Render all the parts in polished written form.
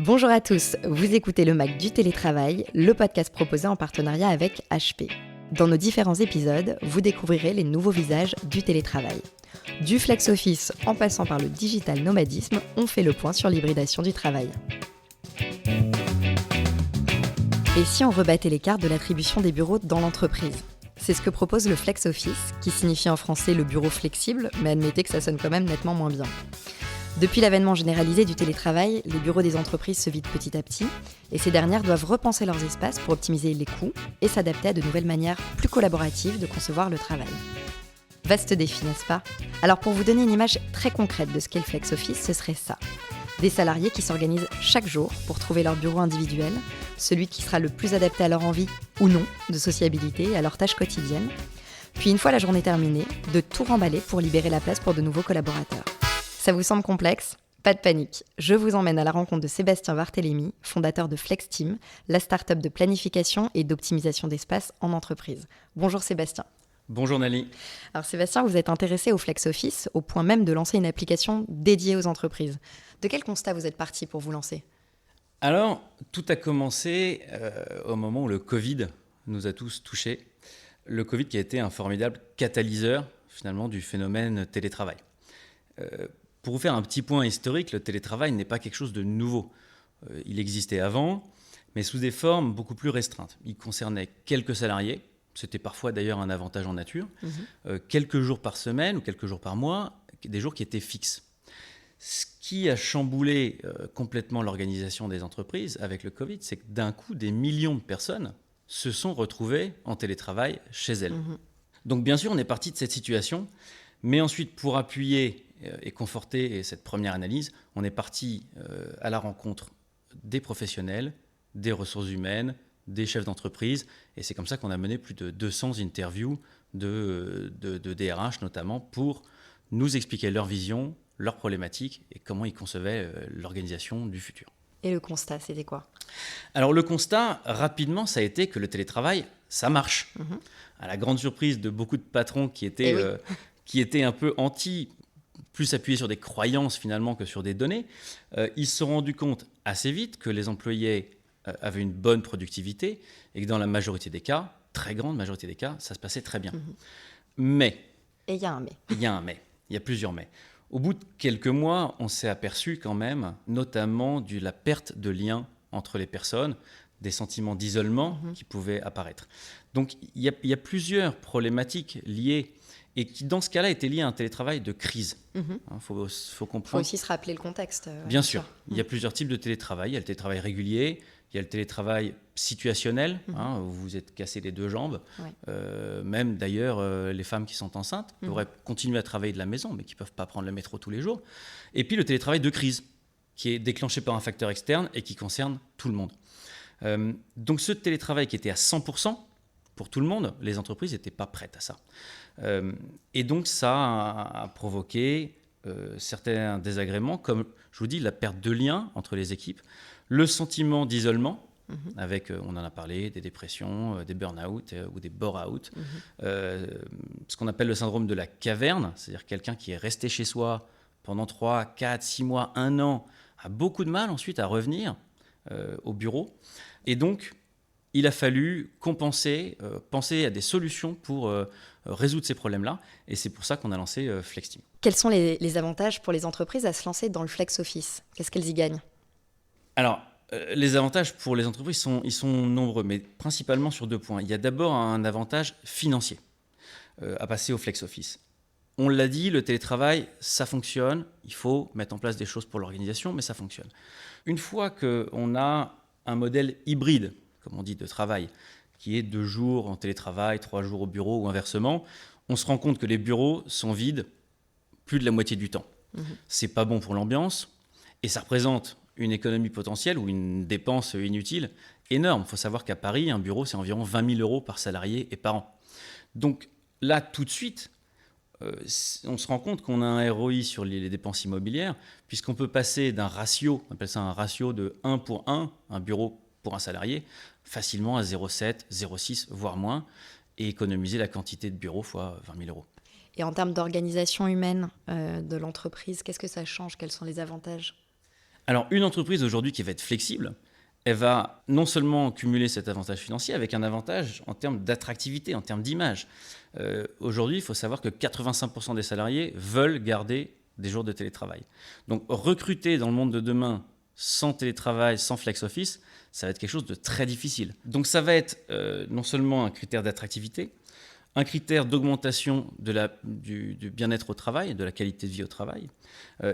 Bonjour à tous, vous écoutez le Mac du télétravail, le podcast proposé en partenariat avec HP. Dans nos différents épisodes, vous découvrirez les nouveaux visages du télétravail. Du flex office en passant par le digital nomadisme, on fait le point sur l'hybridation du travail. Et si on rebattait les cartes de l'attribution des bureaux dans l'entreprise ? C'est ce que propose le flex office, qui signifie en français le bureau flexible, mais admettez que ça sonne quand même nettement moins bien. Depuis l'avènement généralisé du télétravail, les bureaux des entreprises se vident petit à petit, et ces dernières doivent repenser leurs espaces pour optimiser les coûts et s'adapter à de nouvelles manières plus collaboratives de concevoir le travail. Vaste défi, n'est-ce pas ? Alors pour vous donner une image très concrète de ce qu'est le flex office, ce serait ça. Des salariés qui s'organisent chaque jour pour trouver leur bureau individuel, celui qui sera le plus adapté à leur envie ou non de sociabilité et à leurs tâches quotidiennes. Puis une fois la journée terminée, de tout remballer pour libérer la place pour de nouveaux collaborateurs. Ça vous semble complexe ? Pas de panique. Je vous emmène à la rencontre de Sébastien Varthélémy, fondateur de FlexTeam, la start-up de planification et d'optimisation d'espace en entreprise. Bonjour Sébastien. Bonjour Nali. Alors Sébastien, vous êtes intéressé au Flex Office au point même de lancer une application dédiée aux entreprises. De quel constat vous êtes parti pour vous lancer ? Alors, tout a commencé au moment où le Covid nous a tous touchés. Le Covid qui a été un formidable catalyseur finalement du phénomène télétravail. Pour vous faire un petit point historique, le télétravail n'est pas quelque chose de nouveau. Il existait avant, mais sous des formes beaucoup plus restreintes. Il concernait quelques salariés, c'était parfois d'ailleurs un avantage en nature, quelques jours par semaine ou quelques jours par mois, des jours qui étaient fixes. Ce qui a chamboulé complètement l'organisation des entreprises avec le Covid, c'est que d'un coup, des millions de personnes se sont retrouvées en télétravail chez elles. Donc bien sûr, on est parti de cette situation, mais ensuite, pour appuyer et conforter cette première analyse, on est parti à la rencontre des professionnels, des ressources humaines, des chefs d'entreprise, et c'est comme ça qu'on a mené plus de 200 interviews de DRH notamment pour nous expliquer leur vision, leurs problématiques et comment ils concevaient l'organisation du futur. Et le constat, c'était quoi ? Alors le constat, rapidement, ça a été que le télétravail, ça marche. À la grande surprise de beaucoup de patrons qui étaient un peu plus appuyés sur des croyances finalement que sur des données, ils se sont rendus compte assez vite que les employés avaient une bonne productivité et que dans la majorité des cas, très grande majorité des cas, ça se passait très bien. Mais... Et il y a un mais. Il y a un mais. Il y a plusieurs mais. Au bout de quelques mois, on s'est aperçu quand même, notamment de la perte de lien entre les personnes, des sentiments d'isolement qui pouvaient apparaître. Donc il y a plusieurs problématiques liées et qui, dans ce cas-là, étaient liées à un télétravail de crise. Faut comprendre. Il faut aussi se rappeler le contexte. Bien sûr. Il y a plusieurs types de télétravail. Il y a le télétravail régulier, il y a le télétravail situationnel, où vous vous êtes cassé les deux jambes. Même d'ailleurs, les femmes qui sont enceintes pourraient continuer à travailler de la maison, mais qui ne peuvent pas prendre le métro tous les jours. Et puis le télétravail de crise, qui est déclenché par un facteur externe et qui concerne tout le monde. Donc ce télétravail qui était à 100% pour tout le monde, les entreprises n'étaient pas prêtes à ça. Et donc ça a provoqué certains désagréments, comme je vous dis, la perte de lien entre les équipes, le sentiment d'isolement, avec, on en a parlé, des dépressions, des burn-out ou des bore-out, ce qu'on appelle le syndrome de la caverne, c'est-à-dire quelqu'un qui est resté chez soi pendant 3, 4, 6 mois, 1 an, a beaucoup de mal ensuite à revenir au bureau. Et donc, il a fallu compenser, penser à des solutions pour résoudre ces problèmes-là. Et c'est pour ça qu'on a lancé FlexTeam. Quels sont les avantages pour les entreprises à se lancer dans le Flex Office ? Qu'est-ce qu'elles y gagnent ? Alors, les avantages pour les entreprises, ils sont nombreux, mais principalement sur 2 points. Il y a d'abord un avantage financier à passer au Flex Office. On l'a dit, le télétravail, ça fonctionne. Il faut mettre en place des choses pour l'organisation, mais ça fonctionne. Une fois qu'on a un modèle hybride, comme on dit, de travail, qui est 2 jours en télétravail, 3 jours au bureau ou inversement, on se rend compte que les bureaux sont vides plus de la moitié du temps. C'est pas bon pour l'ambiance et ça représente une économie potentielle ou une dépense inutile énorme. Il faut savoir qu'à Paris, un bureau, c'est environ 20 000 euros par salarié et par an. Donc là, tout de suite, on se rend compte qu'on a un ROI sur les dépenses immobilières, puisqu'on peut passer d'un ratio, on appelle ça un ratio de 1 pour 1, un bureau pour un salarié, facilement à 0,7, 0,6, voire moins, et économiser la quantité de bureaux fois 20 000 euros. Et en termes d'organisation humaine de l'entreprise, qu'est-ce que ça change ? Quels sont les avantages ? Alors, une entreprise aujourd'hui qui va être flexible, elle va non seulement cumuler cet avantage financier avec un avantage en termes d'attractivité, en termes d'image. Aujourd'hui, il faut savoir que 85% des salariés veulent garder des jours de télétravail. Donc, recruter dans le monde de demain sans télétravail, sans flex office, ça va être quelque chose de très difficile. Donc, ça va être non seulement un critère d'attractivité, un critère d'augmentation du bien-être au travail, de la qualité de vie au travail.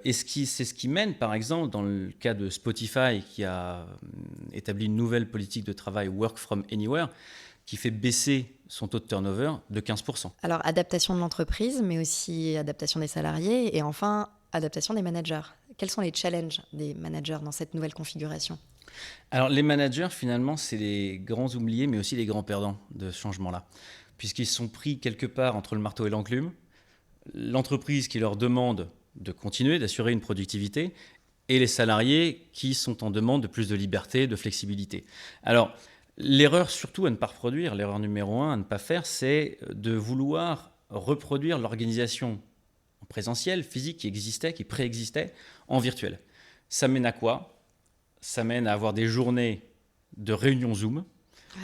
Et c'est ce qui mène, par exemple, dans le cas de Spotify, qui a établi une nouvelle politique de travail Work from Anywhere, qui fait baisser son taux de turnover de 15%. Alors, adaptation de l'entreprise, mais aussi adaptation des salariés et enfin, adaptation des managers. Quels sont les challenges des managers dans cette nouvelle configuration ? Alors, les managers, finalement, c'est les grands oubliés, mais aussi les grands perdants de ce changement-là, puisqu'ils sont pris quelque part entre le marteau et l'enclume, l'entreprise qui leur demande de continuer, d'assurer une productivité, et les salariés qui sont en demande de plus de liberté, de flexibilité. Alors, l'erreur surtout à ne pas reproduire, l'erreur numéro 1 à ne pas faire, c'est de vouloir reproduire l'organisation en présentiel, physique, qui existait, qui préexistait, en virtuel. Ça mène à quoi ? Ça mène à avoir des journées de réunions Zoom,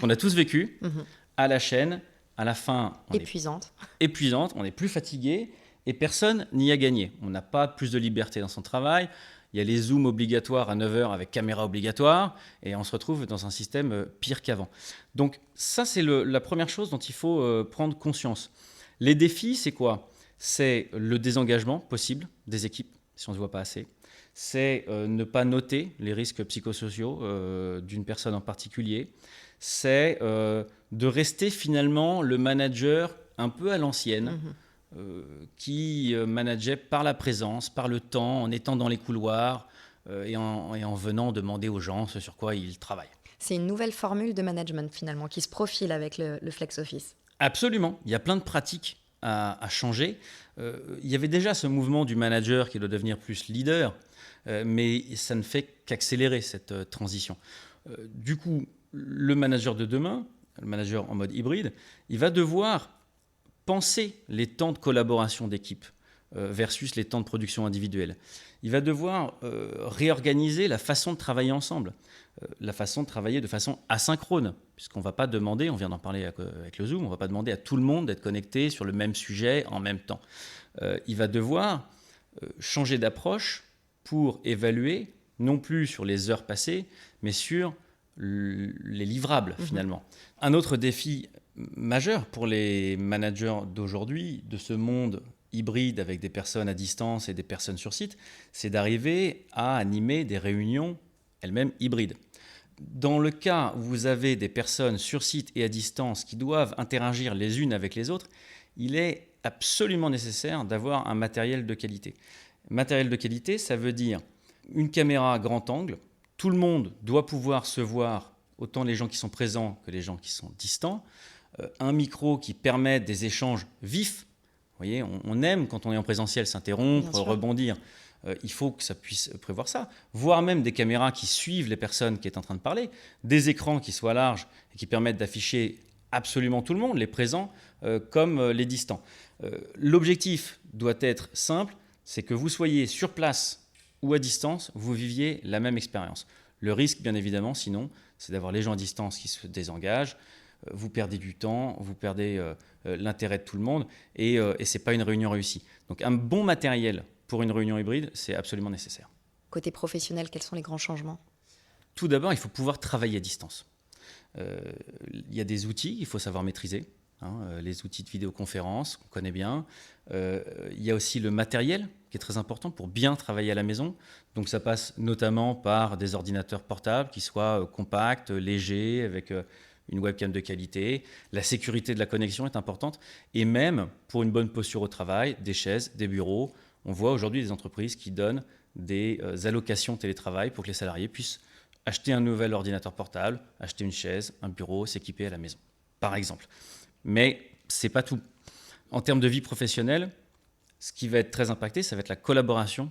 qu'on a tous vécues, à la chaîne. À la fin, on épuisante, on est plus fatigué et personne n'y a gagné. On n'a pas plus de liberté dans son travail. Il y a les Zooms obligatoires à 9h avec caméra obligatoire et on se retrouve dans un système pire qu'avant. Donc ça, c'est la première chose dont il faut prendre conscience. Les défis, c'est quoi ? C'est le désengagement possible des équipes, si on ne se voit pas assez. C'est ne pas noter les risques psychosociaux d'une personne en particulier. C'est de rester finalement le manager un peu à l'ancienne, qui manageait par la présence, par le temps, en étant dans les couloirs et en venant demander aux gens ce sur quoi ils travaillent. C'est une nouvelle formule de management finalement qui se profile avec le flex office. Absolument, il y a plein de pratiques à changer. Il y avait déjà ce mouvement du manager qui doit devenir plus leader, mais ça ne fait qu'accélérer cette transition. Du coup, le manager de demain, le manager en mode hybride, il va devoir penser les temps de collaboration d'équipe versus les temps de production individuelle. Il va devoir réorganiser la façon de travailler ensemble, la façon de travailler de façon asynchrone, puisqu'on ne va pas demander, on vient d'en parler avec le Zoom, on ne va pas demander à tout le monde d'être connecté sur le même sujet en même temps. Il va devoir changer d'approche pour évaluer, non plus sur les heures passées, mais sur les livrables finalement. Un autre défi majeur pour les managers d'aujourd'hui, de ce monde hybride avec des personnes à distance et des personnes sur site, c'est d'arriver à animer des réunions elles-mêmes hybrides. Dans le cas où vous avez des personnes sur site et à distance qui doivent interagir les unes avec les autres, il est absolument nécessaire d'avoir un matériel de qualité. Matériel de qualité, ça veut dire une caméra grand angle. Tout le monde doit pouvoir se voir, autant les gens qui sont présents que les gens qui sont distants. Un micro qui permet des échanges vifs. Vous voyez, on aime quand on est en présentiel s'interrompre, rebondir. Il faut que ça puisse prévoir ça. Voire même des caméras qui suivent les personnes qui sont en train de parler. Des écrans qui soient larges et qui permettent d'afficher absolument tout le monde, les présents comme les distants. L'objectif doit être simple, c'est que vous soyez sur place ou à distance, vous viviez la même expérience. Le risque, bien évidemment, sinon, c'est d'avoir les gens à distance qui se désengagent, vous perdez du temps, vous perdez l'intérêt de tout le monde, et ce n'est pas une réunion réussie. Donc un bon matériel pour une réunion hybride, c'est absolument nécessaire. Côté professionnel, quels sont les grands changements ? Tout d'abord, il faut pouvoir travailler à distance. Il y a des outils qu'il faut savoir maîtriser. Les outils de vidéoconférence qu'on connaît bien. Il y a aussi le matériel qui est très important pour bien travailler à la maison. Donc ça passe notamment par des ordinateurs portables qui soient compacts, légers, avec une webcam de qualité. La sécurité de la connexion est importante. Et même pour une bonne posture au travail, des chaises, des bureaux. On voit aujourd'hui des entreprises qui donnent des allocations télétravail pour que les salariés puissent acheter un nouvel ordinateur portable, acheter une chaise, un bureau, s'équiper à la maison, par exemple. Mais ce n'est pas tout. En termes de vie professionnelle, ce qui va être très impacté, ça va être la collaboration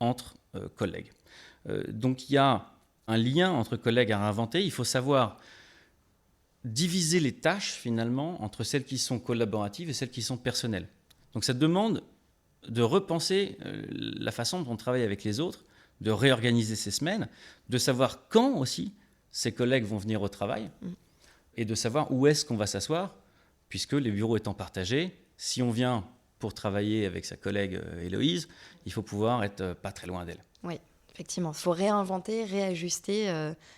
entre collègues. Donc il y a un lien entre collègues à réinventer. Il faut savoir diviser les tâches finalement entre celles qui sont collaboratives et celles qui sont personnelles. Donc ça demande de repenser la façon dont on travaille avec les autres de réorganiser ses semaines, de savoir quand aussi ses collègues vont venir au travail et de savoir où est-ce qu'on va s'asseoir, puisque les bureaux étant partagés, si on vient pour travailler avec sa collègue Héloïse, il faut pouvoir être pas très loin d'elle. Oui, effectivement. Il faut réinventer, réajuster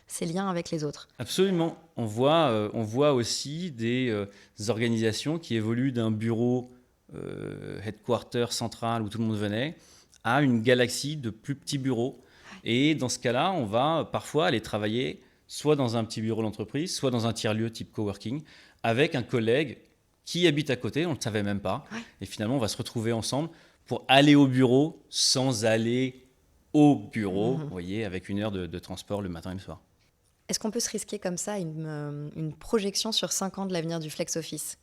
ces liens avec les autres. Absolument. On voit aussi des organisations qui évoluent d'un bureau headquarter central où tout le monde venait à une galaxie de plus petits bureaux. Et dans ce cas-là, on va parfois aller travailler soit dans un petit bureau d'entreprise, soit dans un tiers-lieu type coworking, avec un collègue qui habite à côté, on ne le savait même pas. Ouais. Et finalement, on va se retrouver ensemble pour aller au bureau sans aller au bureau, vous voyez, avec 1 heure de transport le matin et le soir. Est-ce qu'on peut se risquer comme ça une projection sur 5 ans de l'avenir du flex office ?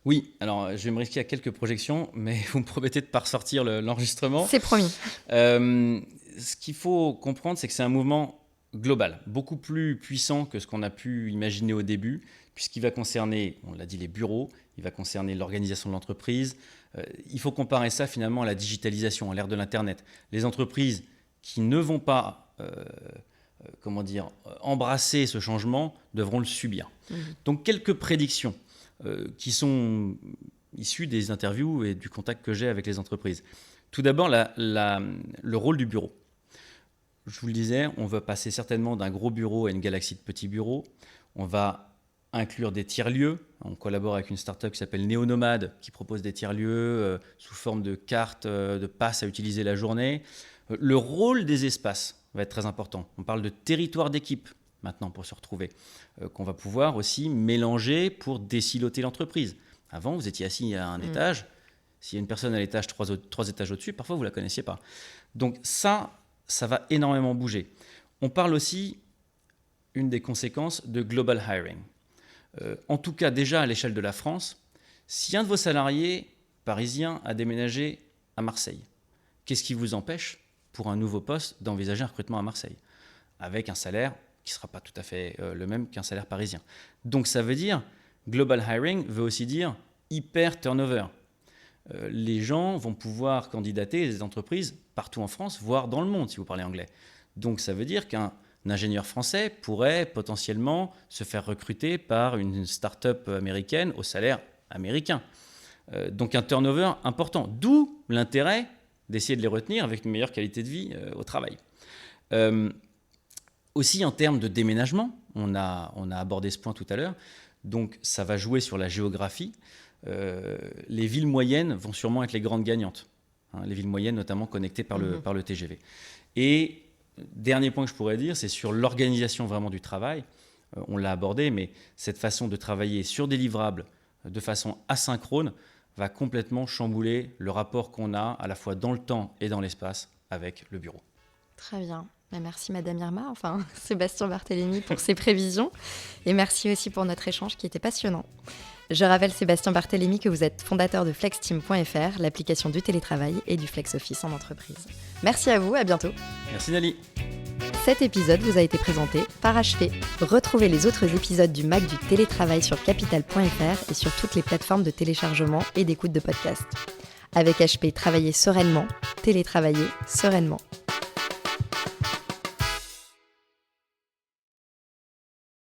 Oui, alors je vais me risquer à quelques projections, mais vous me promettez de ne pas ressortir l'enregistrement. C'est promis. Ce qu'il faut comprendre, c'est que c'est un mouvement global, beaucoup plus puissant que ce qu'on a pu imaginer au début, puisqu'il va concerner, on l'a dit, les bureaux, il va concerner l'organisation de l'entreprise. Il faut comparer ça finalement à la digitalisation, à l'ère de l'Internet. Les entreprises qui ne vont pas embrasser ce changement devront le subir. Donc quelques prédictions qui sont issues des interviews et du contact que j'ai avec les entreprises. Tout d'abord, le rôle du bureau. Je vous le disais, on va passer certainement d'un gros bureau à une galaxie de petits bureaux. On va inclure des tiers-lieux. On collabore avec une start-up qui s'appelle Néonomade, qui propose des tiers-lieux sous forme de cartes, de passes à utiliser la journée. Le rôle des espaces va être très important. On parle de territoire d'équipe maintenant pour se retrouver, qu'on va pouvoir aussi mélanger pour désiloter l'entreprise. Avant, vous étiez assis à un étage. S'il y a une personne à l'étage 3 étages au-dessus, parfois vous ne la connaissiez pas. Donc ça va énormément bouger. On parle aussi, une des conséquences, de global hiring. En tout cas, déjà à l'échelle de la France, si un de vos salariés parisiens a déménagé à Marseille, qu'est-ce qui vous empêche, pour un nouveau poste, d'envisager un recrutement à Marseille, avec un salaire qui ne sera pas tout à fait le même qu'un salaire parisien. Donc ça veut dire, global hiring veut aussi dire hyper turnover. Les gens vont pouvoir candidater des entreprises partout en France, voire dans le monde, si vous parlez anglais. Donc ça veut dire qu'un ingénieur français pourrait potentiellement se faire recruter par une start-up américaine au salaire américain. Donc un turnover important, d'où l'intérêt d'essayer de les retenir avec une meilleure qualité de vie au travail. Aussi en termes de déménagement, on a abordé ce point tout à l'heure, donc ça va jouer sur la géographie. Les villes moyennes vont sûrement être les grandes gagnantes. Les villes moyennes notamment connectées par le TGV. Et dernier point que je pourrais dire, c'est sur l'organisation vraiment du travail. On l'a abordé, mais cette façon de travailler sur des livrables de façon asynchrone va complètement chambouler le rapport qu'on a à la fois dans le temps et dans l'espace avec le bureau. Très bien. Merci Madame Irma, Sébastien Barthélémy pour ses prévisions. Et merci aussi pour notre échange qui était passionnant. Je rappelle, Sébastien Barthélémy, que vous êtes fondateur de flexteam.fr, l'application du télétravail et du flex office en entreprise. Merci à vous, à bientôt. Merci Nali. Cet épisode vous a été présenté par HP. Retrouvez les autres épisodes du MAC du télétravail sur capital.fr et sur toutes les plateformes de téléchargement et d'écoute de podcasts. Avec HP, travaillez sereinement, télétravaillez sereinement.